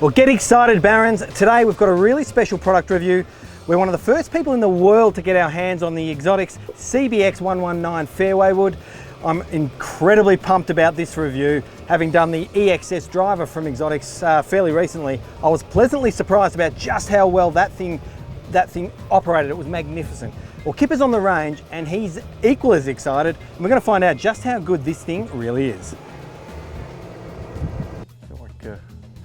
Well, get excited, Barons. Today we've got a really special product review. We're one of the first people in the world to get our hands on the Exotics CBX119 Fairway wood. I'm incredibly pumped about this review. Having done the EXS driver from Exotics fairly recently, I was pleasantly surprised about just how well that thing operated. It was magnificent. Well, Kipper's on the range and he's equal as excited. And we're going to find out just how good this thing really is. I feel like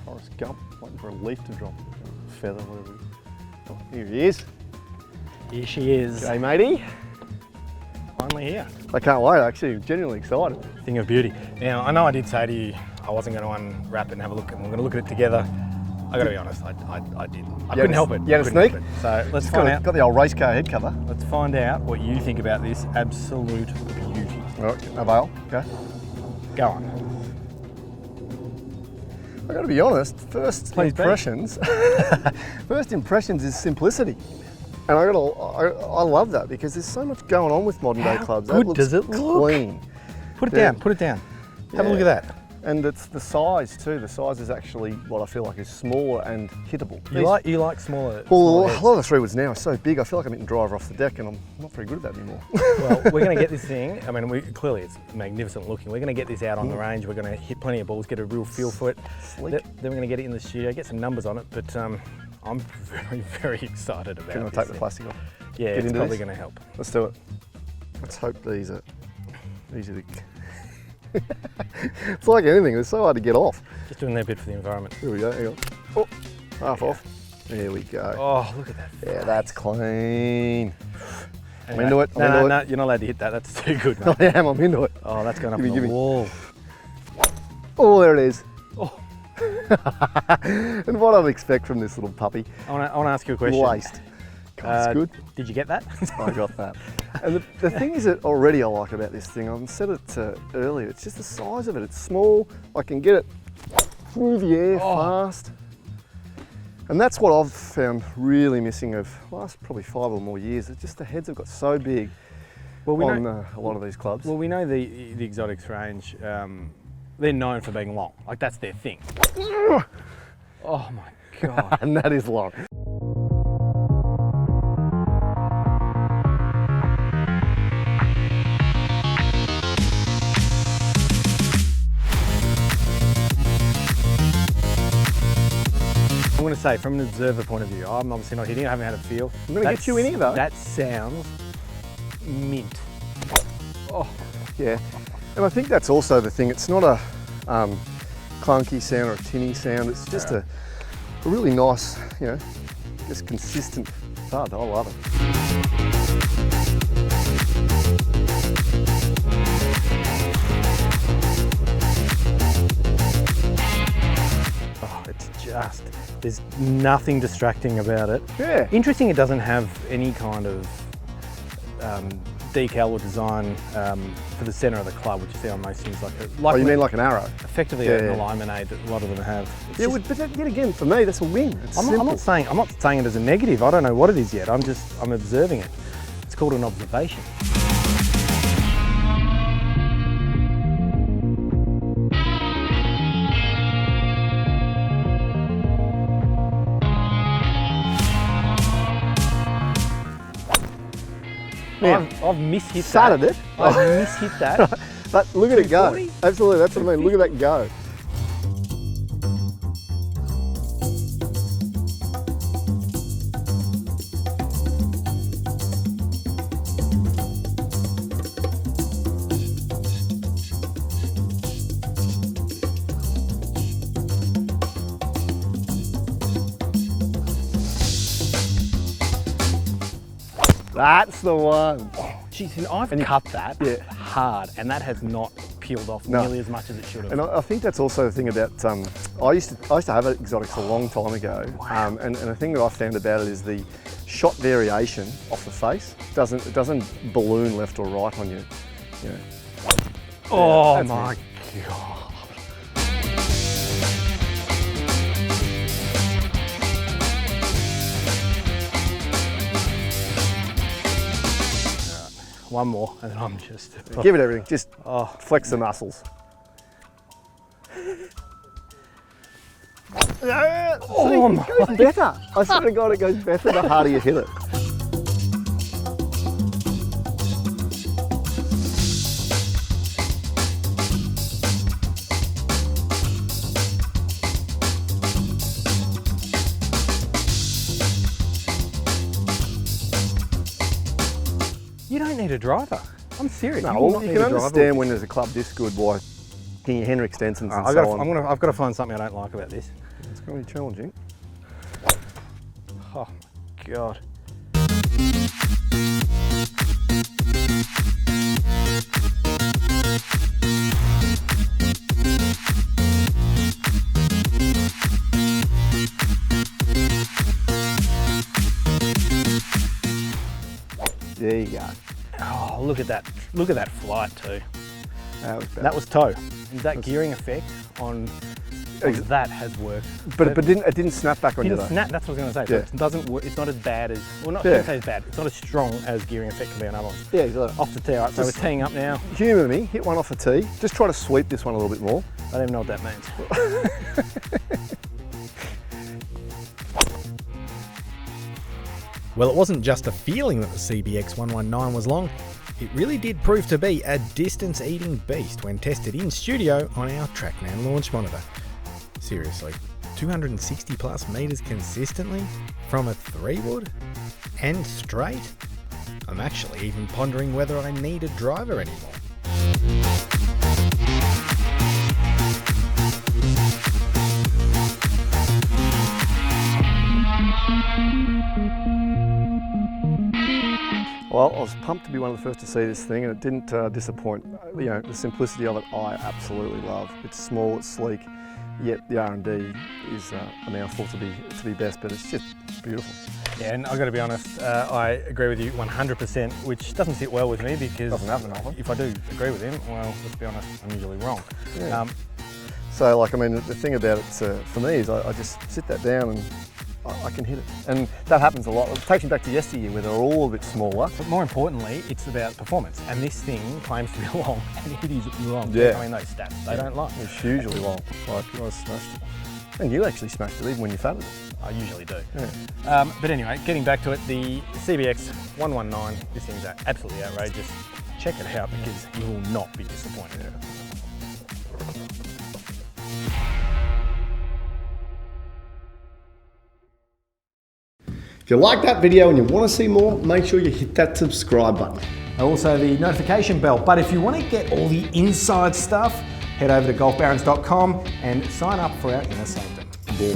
Forrest Gump, waiting for a leaf to drop. Feather, whatever it is. Oh, here he is. Here she is. G'day, matey. Finally here. I can't wait, actually. I'm genuinely excited. Thing of beauty. Now, I know I did say to you I wasn't going to unwrap it and have a look, and we're going to look at it together. I got to be honest, I did. I couldn't help it. You had a sneak? So let's find out. Got the old race car head cover. Let's find out what you think about this absolute beauty. All right, avail, go. Go on. I got to be honest, first impressions is simplicity. And I love that because there's so much going on with modern day clubs. How good does it look? Clean. Put it down, put it down. Have a look at that. And it's the size too. The size is actually what I feel like is smaller and hittable. You like smaller? Well, a lot of the 3-woods now are so big, I feel like I'm hitting driver off the deck and I'm not very good at that anymore. Well, we're going to get this thing, I mean, clearly it's magnificent looking. We're going to get this out on the range. We're going to hit plenty of balls, get a real feel for it. Sleek. Then we're going to get it in the studio, get some numbers on it, but I'm very, very excited about it. Can I take the plastic off? Yeah, it's probably going to help. Let's do it. Let's hope these are the... It's like anything, it's so hard to get off. Just doing their bit for the environment. Here we go, hang on. Oh, half off. There we go. Oh, look at that. Yeah, that's clean. Anyway, I'm into it. No, you're not allowed to hit that. That's too good, mate. I am, I'm into it. Oh, that's going up on the wall. Oh, there it is. Oh. And what I'd expect from this little puppy. I want to ask you a question. Laced. That's good. Did you get that? I got that. And the thing is that already I like about this thing, I've said it earlier, it's just the size of it. It's small, I can get it through the air fast. And that's what I've found really missing of last probably 5 or more years. It's just the heads have got so big on a lot of these clubs. Well, we know the Exotics range, they're known for being long. Like, that's their thing. Oh my God. And that is long. I'm going to say, from an observer point of view, I'm obviously not hitting, I haven't had a feel. I'm going to get you in here though. That sounds mint. Oh, yeah. And I think that's also the thing, it's not a clunky sound or a tinny sound, it's just a really nice, just consistent thud. I love it. There's nothing distracting about it. Yeah. Interesting it doesn't have any kind of decal or design for the centre of the club, which you see on most things. Oh, you mean like an arrow? Effectively an alignment aid that a lot of them have. But yet again, for me, that's a win. I'm not saying it as a negative. I don't know what it is yet. I'm observing it. It's called an observation. Man, I've mishit started that. it. I've mishit that. But look at it go. Absolutely, that's what I mean. Look at that go. That's the one. Jeez, and I've cut that hard, and that has not peeled off nearly as much as it should have. And I think that's also the thing about, I used to have Exotics a long time ago, and the thing that I found about it is the shot variation off the face. It doesn't balloon left or right on you. Oh my God. One more, and then I'm just... Give it everything, just flex the muscles. Oh, it goes better. I swear to God, it goes better the harder you hit it. You don't need a driver. I'm serious. No, you will well, not you need can a driver understand with when this. there's a club this good why your Henrik Stensons and I've so on. got to find something I don't like about this. It's going to be challenging. Oh my God. There you go. Oh, look at that. Look at that flight too. That was better. That was toe. And that gearing effect on that has worked. But it didn't snap back on you Didn't though. snap, that's what I was going to say. Yeah. So it doesn't work, it's not as bad as, well not, I Yeah. shouldn't say it's bad, it's not as strong as gearing effect can be on other ones. Yeah, exactly. Off the tee, all right, so we're teeing up now. Humour me, hit one off the tee. Just try to sweep this one a little bit more. I don't even know what that means. Well, it wasn't just a feeling that the CBX119 was long, it really did prove to be a distance-eating beast when tested in studio on our TrackMan launch monitor. Seriously, 260 plus metres consistently from a 3-wood and straight? I'm actually even pondering whether I need a driver anymore. Well, I was pumped to be one of the first to see this thing, and it didn't disappoint. You know, the simplicity of it, I absolutely love. It's small, it's sleek, yet the R&D is a mouthful to be best, but it's just beautiful. Yeah, and I've got to be honest, I agree with you 100%, which doesn't sit well with me because Doesn't happen often. if I do agree with him, well, let's be honest, I'm usually wrong. Yeah. So, like, I mean, the thing about it for me is I just sit that down and I can hit it. And that happens a lot. It takes me back to yesteryear where they're all a bit smaller. But more importantly, it's about performance. And this thing claims to be long, and it is long. Yeah. I mean, those stats, they don't lie. It's hugely long. Like, I smashed it. And you actually smashed it even when you fatted it. I usually do. Yeah. But anyway, getting back to it, the CBX119, this thing's absolutely outrageous. Check it out because you will not be disappointed. If you like that video and you want to see more, make sure you hit that subscribe button. Also the notification bell. But if you want to get all the inside stuff, head over to golfbarons.com and sign up for our Inner Sanctum. Boom.